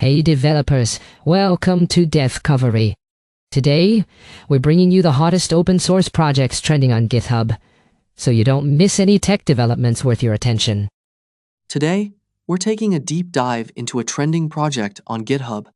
Hey developers, welcome to DevCovery. Today, we're bringing you the hottest open source projects trending on GitHub, so you don't miss any tech developments worth your attention. Today, we're taking a deep dive into a trending project on GitHub,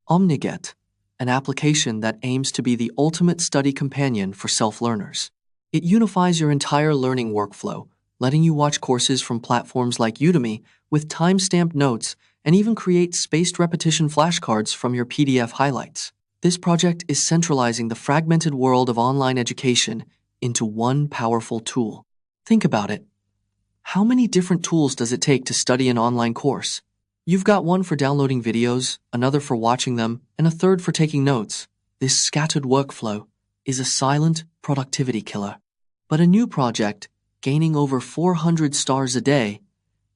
OmniGet, an application that aims to be the ultimate study companion for self-learners. It unifies your entire learning workflow, letting you watch courses from platforms like Udemy with time-stamped notes and even create spaced repetition flashcards from your PDF highlights. This project is centralizing the fragmented world of online education into one powerful tool. Think about it. How many different tools does it take to study an online course? You've got one for downloading videos, another for watching them, and a third for taking notes. This scattered workflow is a silent productivity killer. But a new project, gaining over 400 stars a day,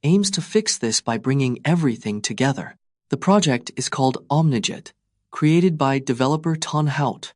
aims to fix this by bringing everything together. The project is called OmniGet, created by developer tonhowtf.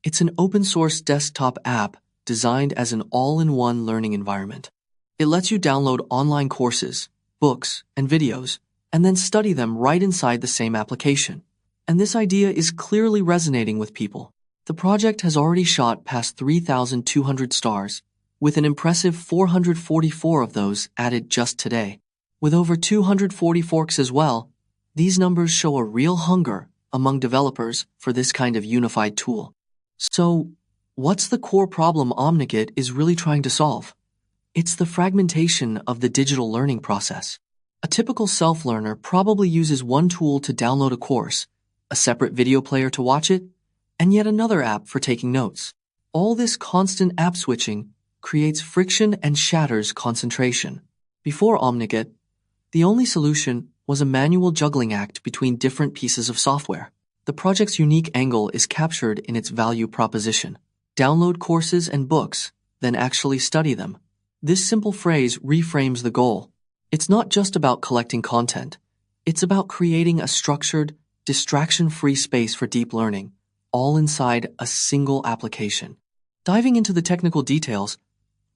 It's an open-source desktop app designed as an all-in-one learning environment. It lets you download online courses, books, and videos, and then study them right inside the same application. And this idea is clearly resonating with people. The project has already shot past 3,200 stars, with an impressive 444 of those added just today. With over 240 forks as well, these numbers show a real hunger among developers for this kind of unified tool. So, what's the core problem OmniGet is really trying to solve? It's the fragmentation of the digital learning process. A typical self-learner probably uses one tool to download a course, a separate video player to watch it, and yet another app for taking notes. All this constant app switching creates friction and shatters concentration. Before OmniGet, the only solution was a manual juggling act between different pieces of software. The project's unique angle is captured in its value proposition. Download courses and books, then actually study them. This simple phrase reframes the goal. It's not just about collecting content. It's about creating a structured, distraction-free space for deep learning, all inside a single application. Diving into the technical details,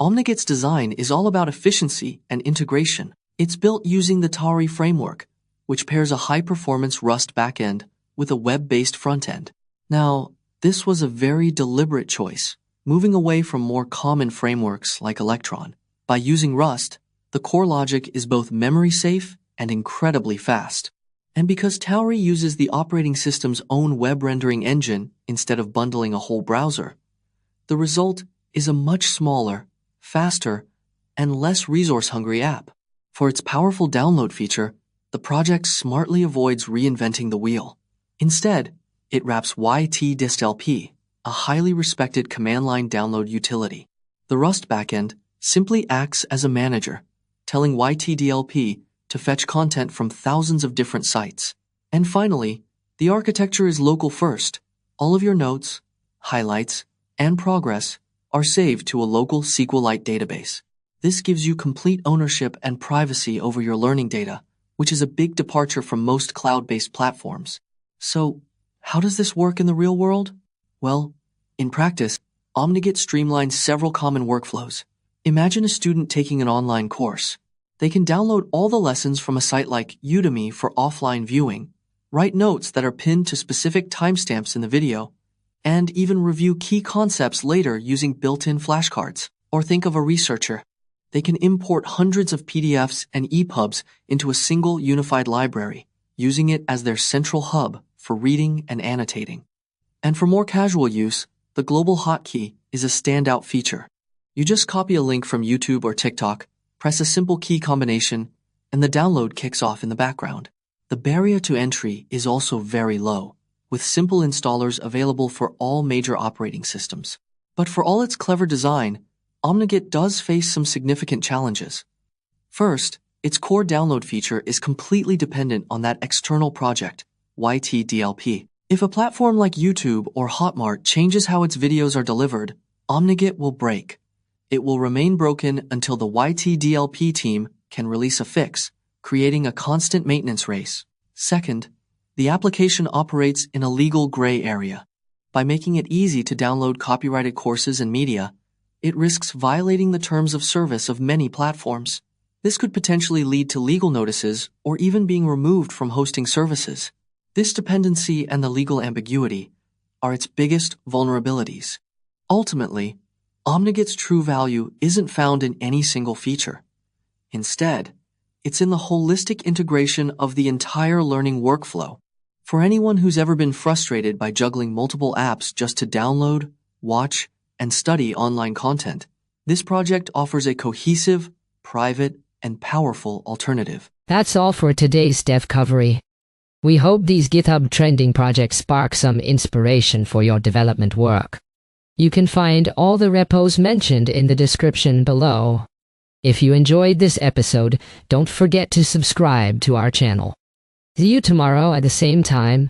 OmniGet's design is all about efficiency and integration. It's built using the tonhowtf framework, which pairs a high-performance Rust backend with a web-based frontend. Now, this was a very deliberate choice, moving away from more common frameworks like Electron. By using Rust, the core logic is both memory-safe and incredibly fast. And because tonhowtf uses the operating system's own web rendering engine instead of bundling a whole browser, the result is a much smaller, faster, and less resource-hungry app. For its powerful download feature, the project smartly avoids reinventing the wheel. Instead, it wraps yt-dist-lp, a highly respected command-line download utility. The Rust backend simply acts as a manager, telling yt-dlp to fetch content from thousands of different sites. And finally, the architecture is local first. All of your notes, highlights, and progress are saved to a local SQLite database. This gives you complete ownership and privacy over your learning data, which is a big departure from most cloud-based platforms. So, how does this work in the real world? Well, in practice, OmniGet streamlines several common workflows. Imagine a student taking an online course. They can download all the lessons from a site like Udemy for offline viewing, write notes that are pinned to specific timestamps in the video, and even review key concepts later using built-in flashcards. Or think of a researcher. They can import hundreds of PDFs and EPUBs into a single unified library, using it as their central hub for reading and annotating. And for more casual use, the global hotkey is a standout feature. You just copy a link from YouTube or TikTok, press a simple key combination, and the download kicks off in the background. The barrier to entry is also very low, with simple installers available for all major operating systems. But for all its clever design, OmniGet does face some significant challenges. First, its core download feature is completely dependent on that external project, yt-dlp. If a platform like YouTube or Hotmart changes how its videos are delivered, OmniGet will break. It will remain broken until the yt-dlp team can release a fix, creating a constant maintenance race. Second, the application operates in a legal gray area. By making it easy to download copyrighted courses and media, it risks violating the terms of service of many platforms. This could potentially lead to legal notices or even being removed from hosting services. This dependency and the legal ambiguity are its biggest vulnerabilities. Ultimately, OmniGet's true value isn't found in any single feature. Instead, it's in the holistic integration of the entire learning workflow. For anyone who's ever been frustrated by juggling multiple apps just to download, watch, and study online content, this project offers a cohesive, private, and powerful alternative. That's all for today's DevCovery. We hope these GitHub trending projects spark some inspiration for your development work. You can find all the repos mentioned in the description below. If you enjoyed this episode, don't forget to subscribe to our channel. See you tomorrow at the same time.